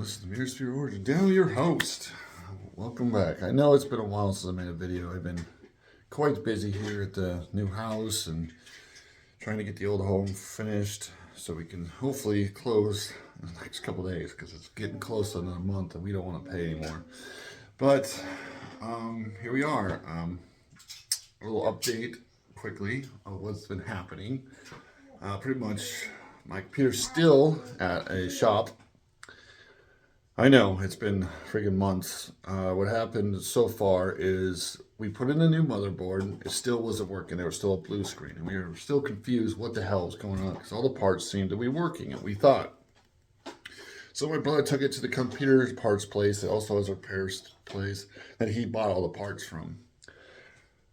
This is the Mirror Sphere Origin. Daniel, your host. Welcome back. I know it's been a while since I made a video. I've been quite busy here at the new house and trying to get the old home finished so we can hopefully close in the next couple days because it's getting close to another month and we don't want to pay anymore. But here we are. A little update quickly of what's been happening. Pretty much my computer's still at a shop. I know, it's been freaking months. What happened so far is we put in a new motherboard. It still wasn't working. There was still a blue screen. And we were still confused what the hell was going on because all the parts seemed to be working, and we thought. So my brother took it to the computer parts place. It also has a repair place that he bought all the parts from.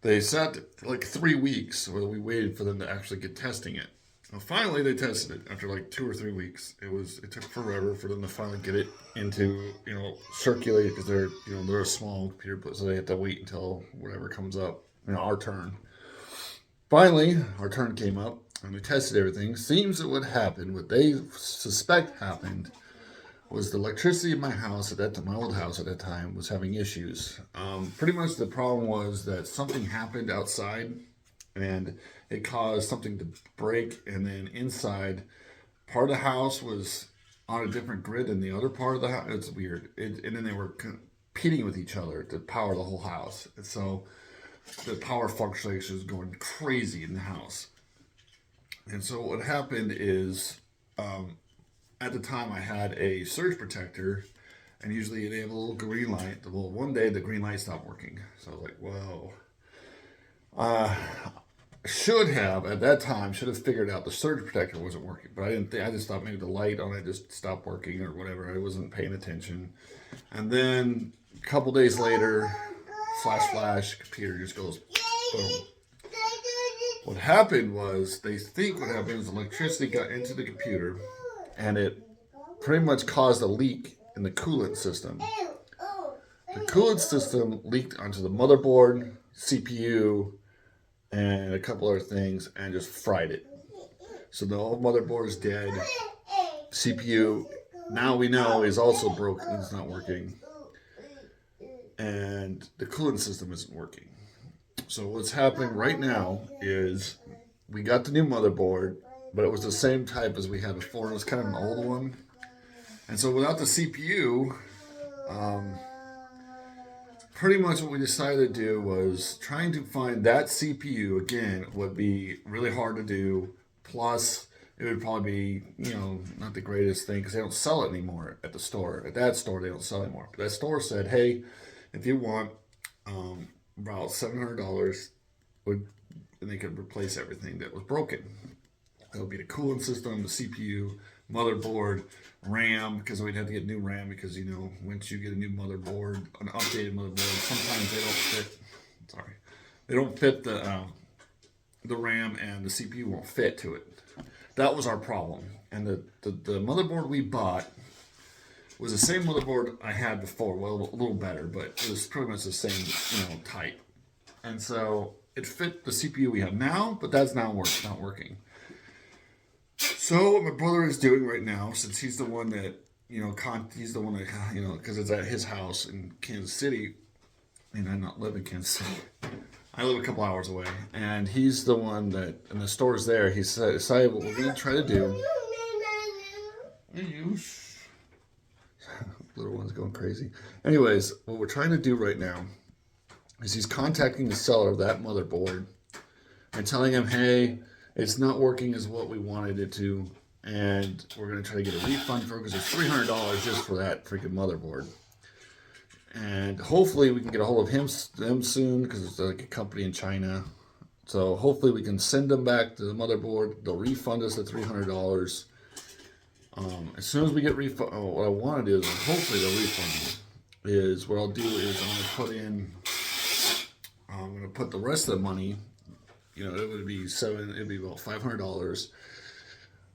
They sat like 3 weeks where we waited for them to actually get testing it. Well, finally, they tested it after like 2 or 3 weeks. It took forever for them to finally get it into, circulate because they're a small computer, so they have to wait until whatever comes up, our turn. Finally, our turn came up and we tested everything. Seems that what happened, what they suspect happened, was the electricity in my house at that time, my old house at that time, was having issues. Pretty much the problem was that something happened outside and it caused something to break, and then inside, part of the house was on a different grid than the other part of the house. It's weird. And then they were competing with each other to power the whole house. And so the power fluctuation was going crazy in the house. And so what happened is, at the time I had a surge protector, and usually it had a little green light. Well, one day the green light stopped working. So I was like, whoa. Should have figured out the surge protector wasn't working, but I didn't think. I just thought maybe the light on it just stopped working or whatever. I wasn't paying attention. And then a couple days later, flash, computer just goes boom. What happened was they think what happened was electricity got into the computer and it pretty much caused a leak in the coolant system. The coolant system leaked onto the motherboard, CPU, and a couple other things, and just fried it. So the old motherboard is dead. CPU, now we know, is also broken. It's not working. And the cooling system isn't working. So what's happening right now is we got the new motherboard, but it was the same type as we had before. It was kind of an old one. And so without the CPU, pretty much what we decided to do was trying to find that CPU, again, would be really hard to do. Plus, it would probably be, not the greatest thing because they don't sell it anymore at the store. At that store, they don't sell it anymore. But that store said, hey, if you want about $700, and they could replace everything that was broken. It would be the cooling system, the CPU, motherboard, RAM, because we'd have to get new RAM because, once you get a new motherboard, an updated motherboard, sometimes they don't fit. They don't fit the RAM, and the CPU won't fit to it. That was our problem. And the motherboard we bought was the same motherboard I had before. Well, a little better, but it was pretty much the same, type. And so it fit the CPU we have now, but that's not working. So what my brother is doing right now, since he's the one that, he's the one that, because it's at his house in Kansas City, and I not live in Kansas City. I live a couple hours away, and he's the one that, and the store's there. He decided what we're going to try to do. Little one's going crazy. Anyways, what we're trying to do right now is he's contacting the seller of that motherboard and telling him, hey, it's not working as what we wanted it to, and we're going to try to get a refund for it because it's $300 just for that freaking motherboard. And hopefully we can get a hold of them soon because it's like a company in China. So hopefully we can send them back to the motherboard. They'll refund us the $300. As soon as we get refund, what I want to do is hopefully they'll refund me. Is what I'll do is I'm going to put the rest of the money. It would be it'd be about $500,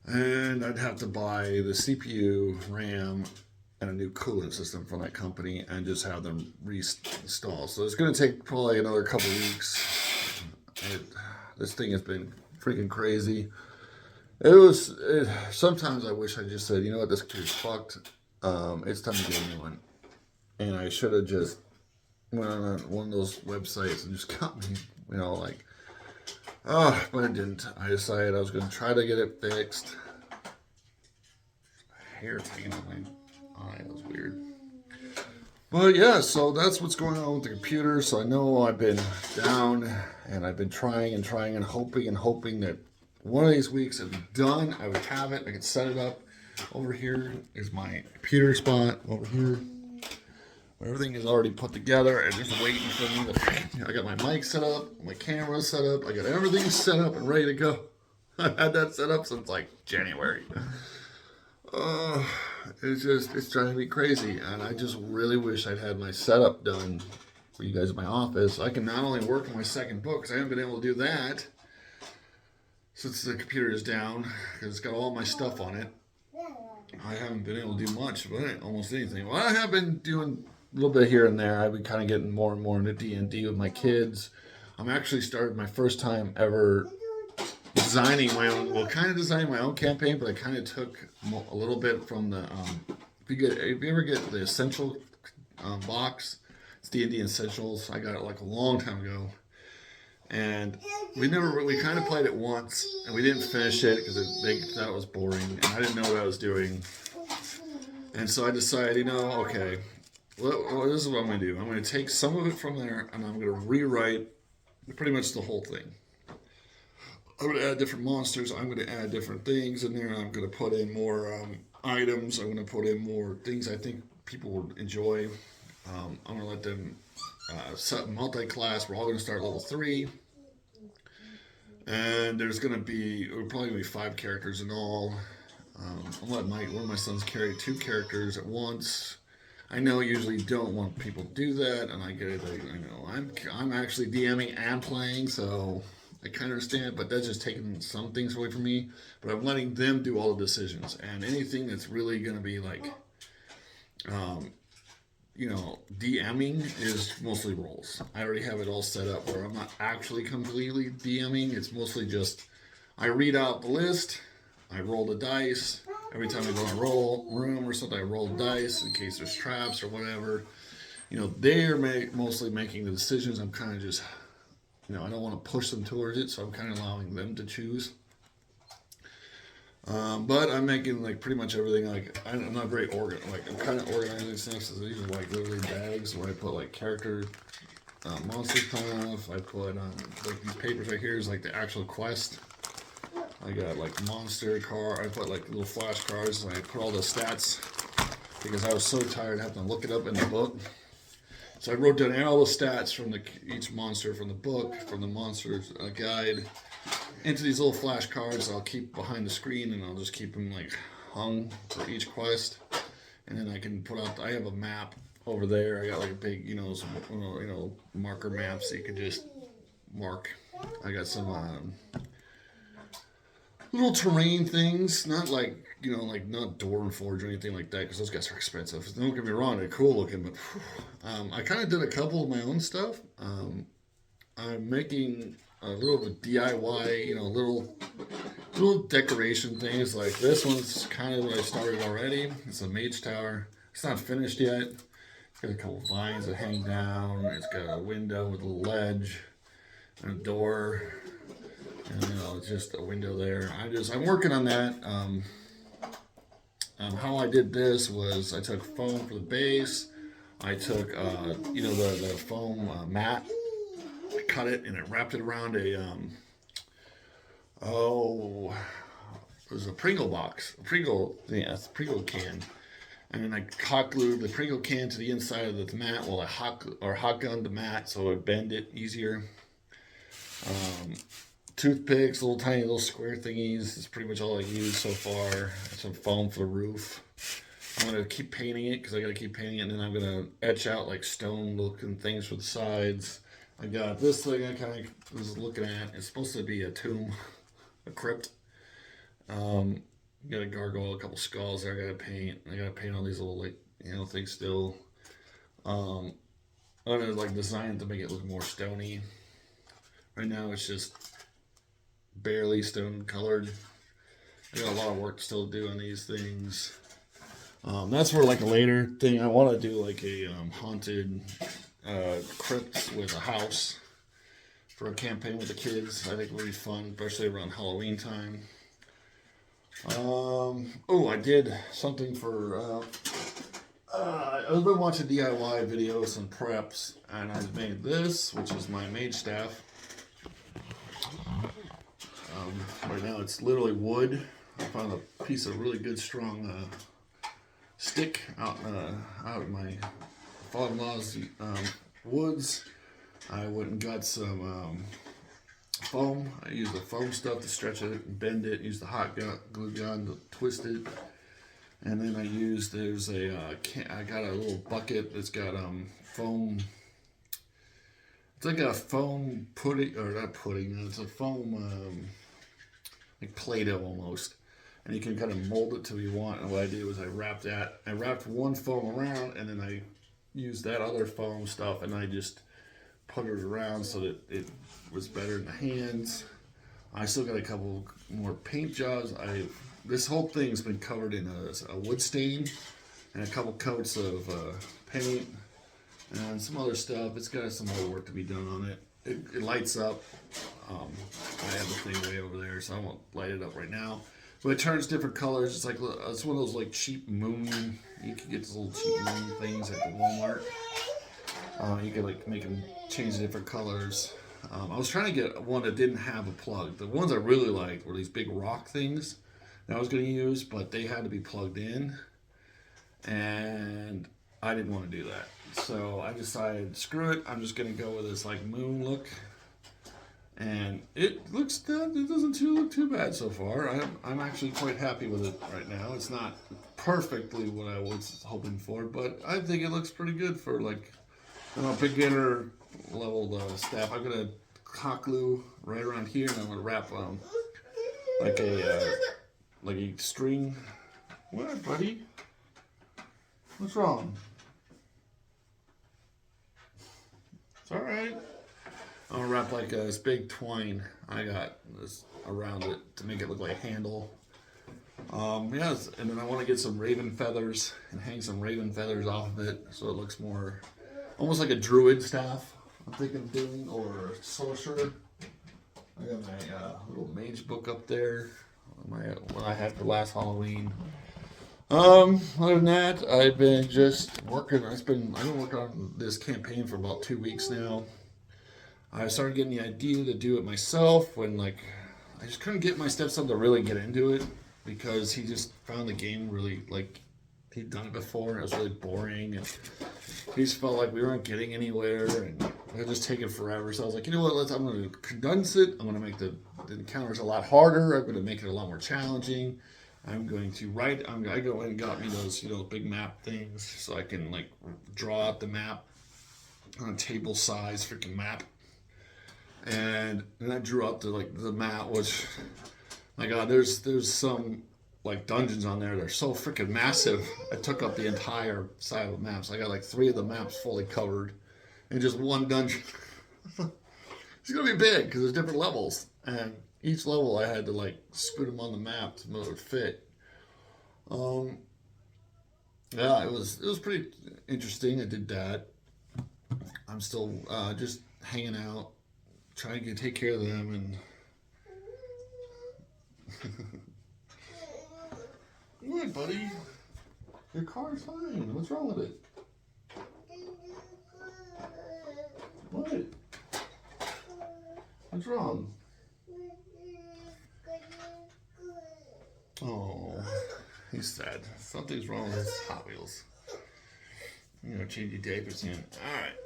and I'd have to buy the CPU, RAM, and a new coolant system from that company, and just have them reinstall. So it's going to take probably another couple weeks. This thing has been freaking crazy. Sometimes I wish I just said, you know what, this computer's fucked. it's time to get a new one. And I should have just went on one of those websites and just got me, like, but I didn't. I decided I was going to try to get it fixed. Hair taken on my eye, that was weird. But yeah, so that's what's going on with the computer. So I know I've been down and I've been trying and hoping that one of these weeks it'd be done. I would have it. I could set it up. Over here is my computer spot. Over here, where everything is already put together and just waiting for me to. I got my mic set up, my camera set up. I got everything set up and ready to go. I've had that set up since like January. It's driving me crazy, and I just really wish I'd had my setup done for you guys in my office. I can not only work on my second book, because I haven't been able to do that since the computer is down, because it's got all my stuff on it. I haven't been able to do much, but almost anything. Well, I have been doing a little bit here and there. I've been kind of getting more and more into D&D with my kids. I'm actually started my first time ever designing my own campaign, but I kind of took a little bit from the if you ever get the essential box, it's D&D Essentials. I got it like a long time ago, and we kind of played it once and we didn't finish it because they thought it was boring and I didn't know what I was doing, and so I decided, okay, well, this is what I'm going to do. I'm going to take some of it from there and I'm going to rewrite pretty much the whole thing. I'm going to add different monsters. I'm going to add different things in there. I'm going to put in more items. I'm going to put in more things I think people will enjoy. I'm going to let them set multi-class. We're all going to start level 3. And there's going to be, we're probably going to be 5 characters in all. I'm going to let one of my sons carry 2 characters at once. I know you usually don't want people to do that, and I get it. I know I'm actually DMing and playing, so I kind of understand, but that's just taking some things away from me. But I'm letting them do all the decisions, and anything that's really going to be like, DMing is mostly roles. I already have it all set up where I'm not actually completely DMing. It's mostly just I read out the list, I roll the dice. Every time I go in a room or something, I roll dice in case there's traps or whatever. They're mostly making the decisions. I'm kind of just, I don't want to push them towards it, so I'm kind of allowing them to choose. But I'm making like pretty much everything. Like I'm not very organized. Like I'm kind of organizing these things. So these are like literally bags where I put like character, monster stuff. I put like these papers right here is like the actual quest. I got like monster card. I put like little flashcards and I put all the stats because I was so tired of having to look it up in the book. So I wrote down all the stats from each monster from the book, from the monster's guide, into these little flashcards I'll keep behind the screen, and I'll just keep them like hung for each quest. And then I can put out. I have a map over there. I got like a big, some, marker maps that you can just mark. I got some little terrain things, not like not Door and Forge or anything like that, because those guys are expensive. Don't get me wrong, they're cool looking, but I kind of did a couple of my own stuff. I'm making a little bit of DIY, little decoration things. Like this one's kind of what I started already. It's a mage tower. It's not finished yet. It's got a couple of vines that hang down. It's got a window with a little ledge and a door. And, it's just a window there. I'm working on that. How I did this was I took foam for the base. I took, the foam mat. I cut it and I wrapped it around it was a Pringle box. A Pringle can. And then I hot glued the Pringle can to the inside of the mat while I hot gunned the mat so it would bend it easier. Toothpicks, tiny little square thingies. That's pretty much all I used so far. Some foam for the roof. I'm going to keep painting it because I got to keep painting it, and then I'm going to etch out like stone looking things for the sides. I got this thing I kind of was looking at. It's supposed to be a tomb, a crypt. Got a gargoyle, a couple skulls there I got to paint. I got to paint all these little things still. I'm going to design it to make it look more stony. Right now it's just barely stone colored. I got a lot of work still to do on these things. That's for like a later thing. I want to do like a haunted crypt with a house for a campaign with the kids. I think it would be fun, especially around Halloween time. Oh, I did something for. I've been watching DIY videos and preps, and I made this, which is my mage staff. Right now, it's literally wood. I found a piece of really good, strong stick out in my father-in-law's woods. I went and got some foam. I used the foam stuff to stretch it and bend it. Used the hot glue gun to twist it. And then I used, I got a little bucket that's got foam. It's like a foam pudding, or not pudding, it's a foam, like Play-Doh almost. And you can kind of mold it to what you want. And what I did was I wrapped one foam around, and then I used that other foam stuff, and I just put it around so that it was better in the hands. I still got a couple more paint jobs. This whole thing's been covered in a wood stain and a couple coats of paint and some other stuff. It's got some more work to be done on it. It lights up. I have the thing way over there, so I won't light it up right now. But it turns different colors. It's one of those like cheap moon. You can get those little cheap moon things at the Walmart. You can like make them change different colors. I was trying to get one that didn't have a plug. The ones I really liked were these big rock things that I was going to use, but they had to be plugged in, and I didn't want to do that. So I decided, screw it, I'm just going to go with this like moon look, and it doesn't look too bad so far. I'm actually quite happy with it right now. It's not perfectly what I was hoping for, but I think it looks pretty good for like beginner level staff. I'm going to hot glue right around here, and I'm going to wrap like a string. What, buddy? What's wrong? It's all right. I'm gonna wrap like this big twine I got this around it to make it look like a handle. Yes, and then I want to get some raven feathers and hang some raven feathers off of it so it looks more almost like a druid staff. I'm thinking of doing, or a sorcerer. I got my little mage book up there. What I had for last Halloween. Other than that, I've been just working. I've been working on this campaign for about 2 weeks now. I started getting the idea to do it myself when I just couldn't get my stepson to really get into it because he just found the game really he'd done it before and it was really boring, and he just felt like we weren't getting anywhere and it was just taking forever. So I was like, you know what, I'm going to condense it. I'm going to make the encounters a lot harder. I'm going to make it a lot more challenging. I'm going to write. I go and got me those big map things so I can draw out the map on a table size freaking map. And then I drew out the map, which my God, there's some dungeons on there that are so freaking massive. I took up the entire side of the maps. I got 3 of the maps fully covered in just one dungeon. It's gonna be big because there's different levels, and each level I had to scoot them on the map to make it fit. Yeah, it was pretty interesting. I did that. I'm still just hanging out, trying to take care of them, and what, buddy? Your car's fine. What's wrong with it? What? What's wrong? Oh, he's sad. Something's wrong with his Hot Wheels. Change your diapers soon. Alright.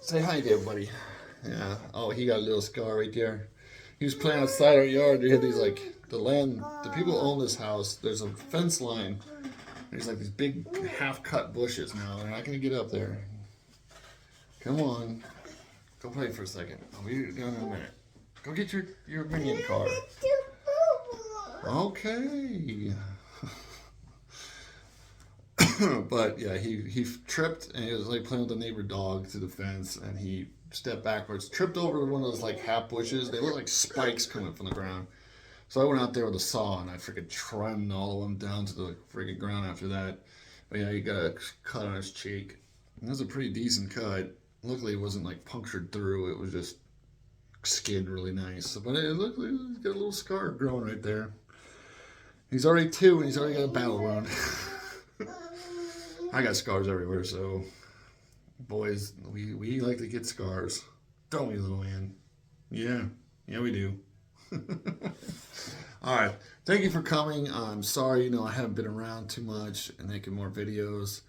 Say hi to everybody. Yeah. Oh, he got a little scar right there. He was playing outside our yard. They had these the people who own this house, there's a fence line. There's these big half-cut bushes now. They're not going to get up there. Come on. Go play for a second. I'll be down in a minute. Go get your minion car. Okay. But yeah, he tripped and he was playing with the neighbor dog through the fence, and he stepped backwards, tripped over one of those half bushes. They look like spikes coming from the ground. So I went out there with a saw and I freaking trimmed all of them down to the freaking ground after that. But yeah, he got a cut on his cheek. It was a pretty decent cut. Luckily, it wasn't like punctured through. It was just skinned really nice. But it looked like he's got a little scar growing right there. He's already 2 and he's already got a battle wound. I got scars everywhere, so boys, we like to get scars. Don't we, little man? Yeah. Yeah, we do. All right. Thank you for coming. I'm sorry, I haven't been around too much and making more videos.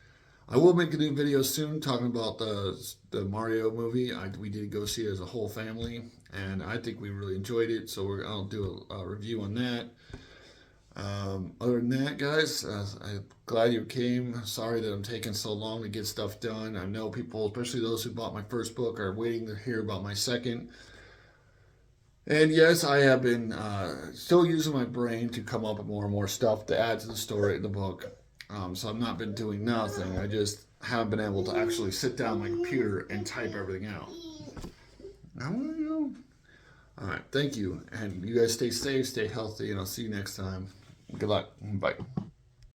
I will make a new video soon talking about the Mario movie. We did go see it as a whole family, and I think we really enjoyed it. So I'll do a review on that. Other than that, guys, I'm glad you came. Sorry that I'm taking so long to get stuff done. I know people, especially those who bought my first book, are waiting to hear about my second. And yes, I have been still using my brain to come up with more and more stuff to add to the story in the book. So I've not been doing nothing. I just haven't been able to actually sit down on my computer and type everything out. I want to go. All right, thank you. And you guys stay safe, stay healthy, and I'll see you next time. Good luck. Bye.